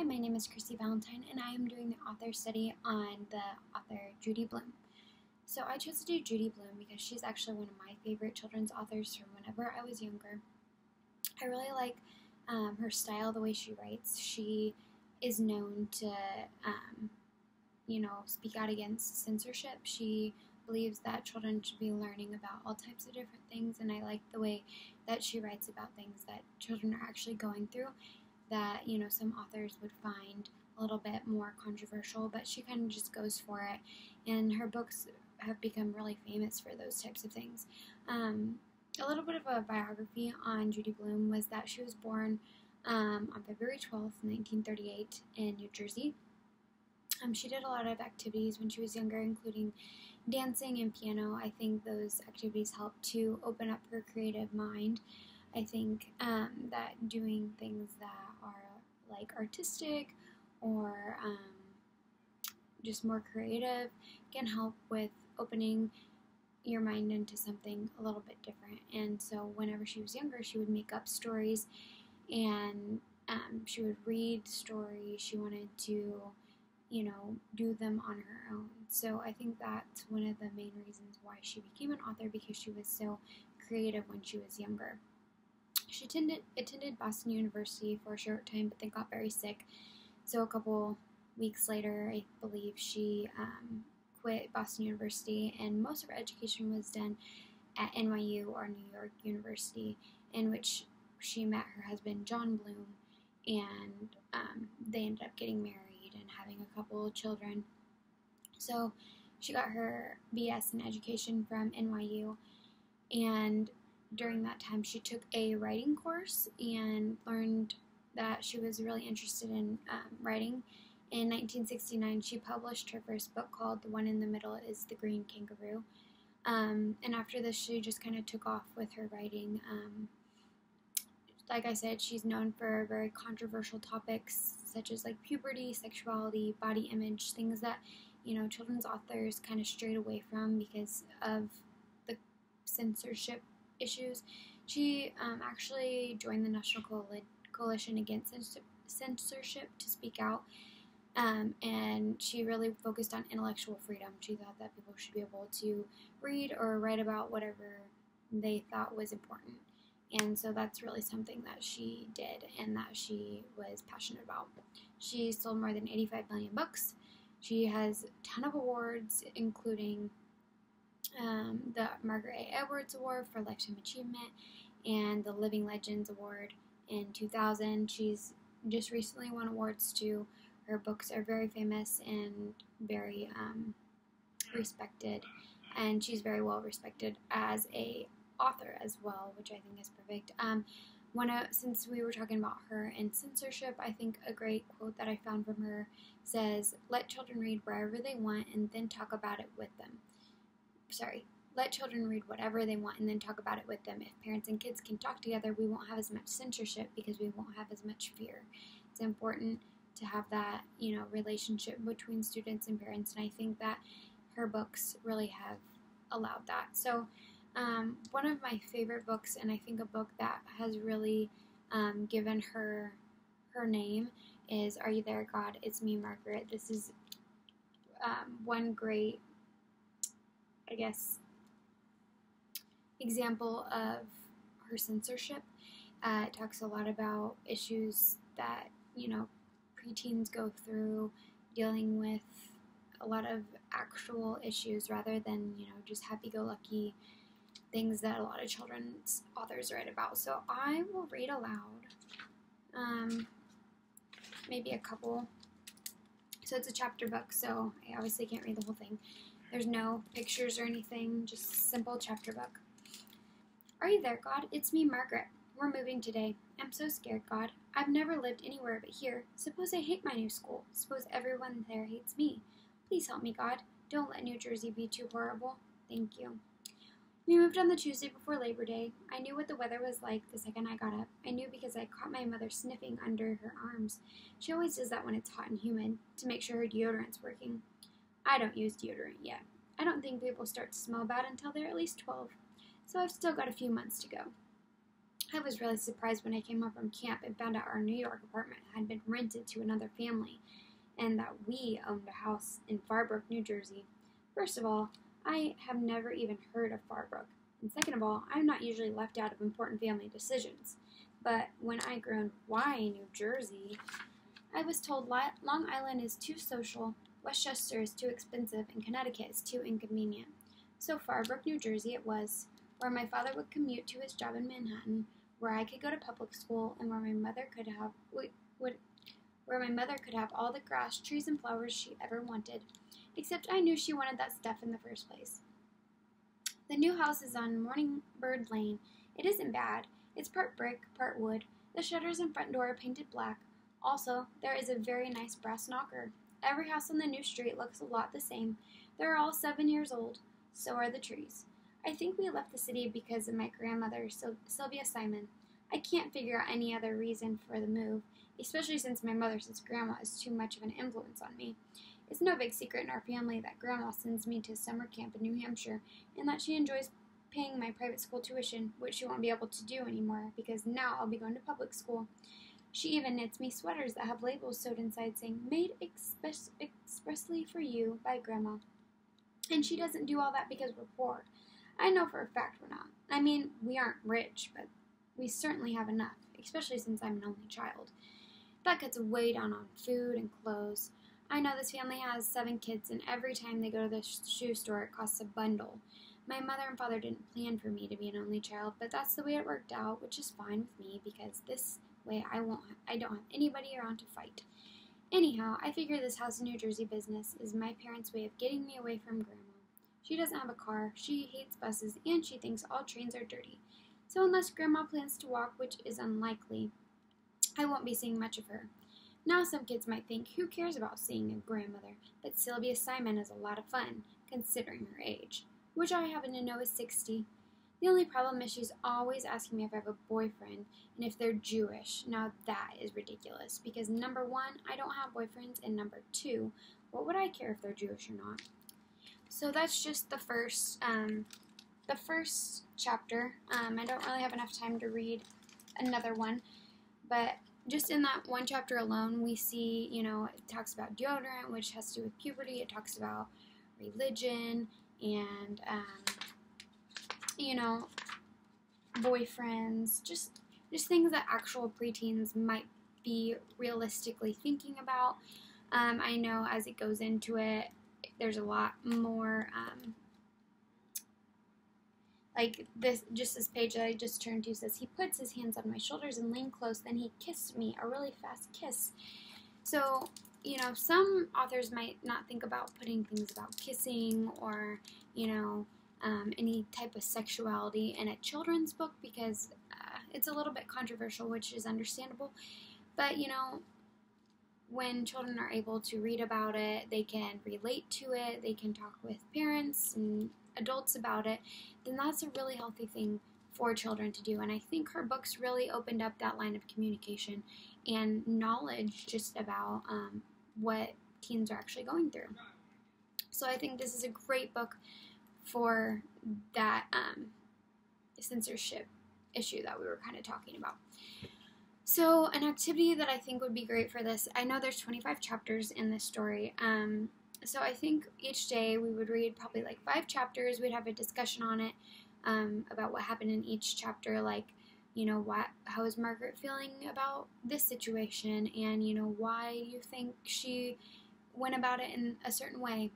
Hi, my name is Chrissy Valentine, and I am doing the author study on the author Judy Blume. So I chose to do Judy Blume because she's actually one of my favorite children's authors from whenever I was younger. I really like her style, the way she writes. She is known to, speak out against censorship. She believes that children should be learning about all types of different things, and I like the way that she writes about things that children are actually going through that, some authors would find a little bit more controversial, but she kind of just goes for it, and her books have become really famous for those types of things. A little bit of a biography on Judy Blume was that she was born on February 12th, 1938 in New Jersey. She did a lot of activities when she was younger, including dancing and piano. I think those activities helped to open up her creative mind. I think that doing things that are like artistic or just more creative can help with opening your mind into something a little bit different. And so whenever she was younger, she would make up stories, and she would read stories. She wanted to do them on her own. So I think that's one of the main reasons why she became an author, because she was so creative when she was younger. She attended Boston University for a short time, but then got very sick. So a couple weeks later, I believe, she quit Boston University, and most of her education was done at NYU or New York University, in which she met her husband, John Blume, and they ended up getting married and having a couple of children. So she got her BS in education from NYU, and during that time she took a writing course and learned that she was really interested in writing. In 1969, she published her first book called The One in the Middle is the Green Kangaroo. And after this, she just kind of took off with her writing. Like I said, she's known for very controversial topics such as like puberty, sexuality, body image, things that, children's authors kind of strayed away from because of the censorship issues. She actually joined the National Coalition Against Censorship to speak out, and she really focused on intellectual freedom. She thought that people should be able to read or write about whatever they thought was important. And so that's really something that she did and that she was passionate about. She sold more than 85 million books. She has a ton of awards, including the Margaret A. Edwards Award for Lifetime Achievement and the Living Legends Award in 2000. She's just recently won awards too. Her books are very famous and very respected, and she's very well respected as a author as well, which I think is perfect. Since we were talking about her and censorship, I think a great quote that I found from her says, "Let children read wherever they want and then talk about it with them." Let children read whatever they want and then talk about it with them. If parents and kids can talk together, we won't have as much censorship because we won't have as much fear. It's important to have that, relationship between students and parents, and I think that her books really have allowed that. So one of my favorite books, and I think a book that has really given her name, is Are You There, God? It's Me, Margaret. This is one great, example of her censorship. It talks a lot about issues that, preteens go through, dealing with a lot of actual issues rather than, just happy-go-lucky things that a lot of children's authors write about. So I will read aloud maybe a couple. So it's a chapter book, so I obviously can't read the whole thing. There's no pictures or anything, just a simple chapter book. Are you there, God? It's me, Margaret. We're moving today. I'm so scared, God. I've never lived anywhere but here. Suppose I hate my new school. Suppose everyone there hates me. Please help me, God. Don't let New Jersey be too horrible. Thank you. We moved on the Tuesday before Labor Day. I knew what the weather was like the second I got up. I knew because I caught my mother sniffing under her arms. She always does that when it's hot and humid, to make sure her deodorant's working. I don't use deodorant yet. I don't think people start to smell bad until they're at least 12, so I've still got a few months to go. I was really surprised when I came home from camp and found out our New York apartment had been rented to another family and that we owned a house in Farbrook, New Jersey. First of all, I have never even heard of Farbrook. And second of all, I'm not usually left out of important family decisions. But when I groaned, why New Jersey? I was told Long Island is too social, Westchester is too expensive, and Connecticut is too inconvenient. So Farbrook, New Jersey it was, where my father would commute to his job in Manhattan, where I could go to public school, and where my mother could have all the grass, trees, and flowers she ever wanted. Except I knew she wanted that stuff in the first place. The new house is on Morningbird Lane. It isn't bad. It's part brick, part wood. The shutters and front door are painted black. Also, there is a very nice brass knocker. Every house on the new street looks a lot the same. They're all 7 years old. So are the trees. I think we left the city because of my grandmother, Sylvia Simon. I can't figure out any other reason for the move, especially since my mother says Grandma is too much of an influence on me. It's no big secret in our family that Grandma sends me to summer camp in New Hampshire, and that she enjoys paying my private school tuition, which she won't be able to do anymore because now I'll be going to public school. She even knits me sweaters that have labels sewed inside saying, "Made expressly for you by Grandma." And she doesn't do all that because we're poor. I know for a fact we're not. I mean, we aren't rich, but we certainly have enough, especially since I'm an only child. That cuts way down on food and clothes. I know this family has 7 kids, and every time they go to the shoe store, it costs a bundle. My mother and father didn't plan for me to be an only child, but that's the way it worked out, which is fine with me because this way I don't have anybody around to fight. Anyhow, I figure this house in New Jersey business is my parents' way of getting me away from Grandma. She doesn't have a car, she hates buses, and she thinks all trains are dirty. So unless Grandma plans to walk, which is unlikely, I won't be seeing much of her. Now some kids might think, who cares about seeing a grandmother? But Sylvia Simon is a lot of fun, considering her age, which I happen to know is 60. The only problem is she's always asking me if I have a boyfriend and if they're Jewish. Now that is ridiculous, because number 1, I don't have boyfriends, and number 2, what would I care if they're Jewish or not? So that's just the first chapter. I don't really have enough time to read another one, but just in that one chapter alone, we see, it talks about deodorant, which has to do with puberty. It talks about religion and, boyfriends, just things that actual preteens might be realistically thinking about. I know as it goes into it, there's a lot more, like this page that I just turned to says, he puts his hands on my shoulders and leaned close, then he kissed me, a really fast kiss. So, some authors might not think about putting things about kissing or, any type of sexuality in a children's book because it's a little bit controversial, which is understandable. But, when children are able to read about it, they can relate to it, they can talk with parents and adults about it, then that's a really healthy thing for children to do. And I think her books really opened up that line of communication and knowledge just about what teens are actually going through. So I think this is a great book for that censorship issue that we were kind of talking about. So an activity that I think would be great for this, I know there's 25 chapters in this story, so I think each day we would read probably like 5 chapters. We'd have a discussion on it about what happened in each chapter, like, how is Margaret feeling about this situation, and, why you think she went about it in a certain way.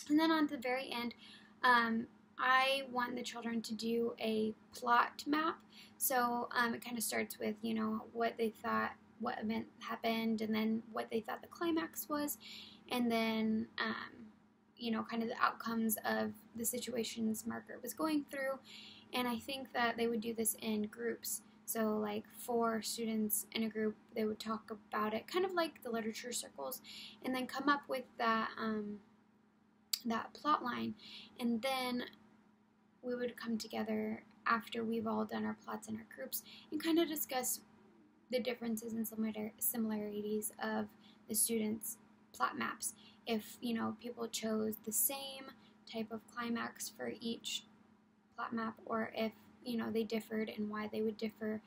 And then on the very end, I want the children to do a plot map. So it kind of starts with, what they thought, what event happened, and then what they thought the climax was, and then, kind of the outcomes of the situations Margaret was going through. And I think that they would do this in groups. So like 4 students in a group, they would talk about it, kind of like the literature circles, and then come up with that plot line. And then we would come together after we've all done our plots in our groups and kind of discuss the differences and similarities of the students' plot maps. If, people chose the same type of climax for each plot map, or if they differed and why they would differ.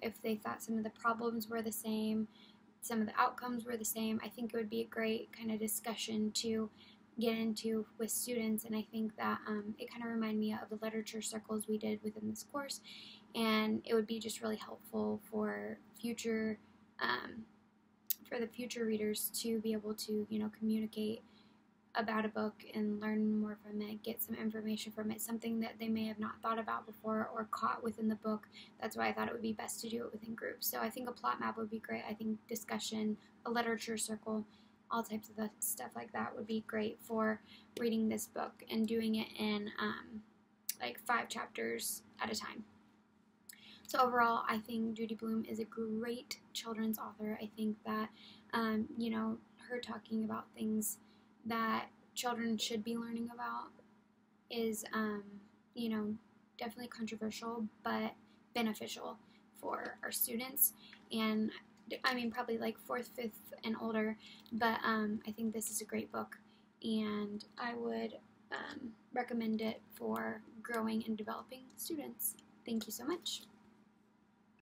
If they thought some of the problems were the same, some of the outcomes were the same. I think it would be a great kind of discussion to get into with students, and I think that it kind of reminded me of the literature circles we did within this course, and it would be just really helpful for the future readers to be able to communicate about a book and learn more from it, get some information from it, something that they may have not thought about before or caught within the book. That's why I thought it would be best to do it within groups. So I think a plot map would be great. I think discussion, a literature circle, all types of stuff like that would be great for reading this book and doing it in like 5 chapters at a time. So overall, I think Judy Blume is a great children's author. I think that, her talking about things that children should be learning about is, definitely controversial, but beneficial for our students. And I mean, probably like 4th, 5th, and older, but I think this is a great book, and I would recommend it for growing and developing students. Thank you so much.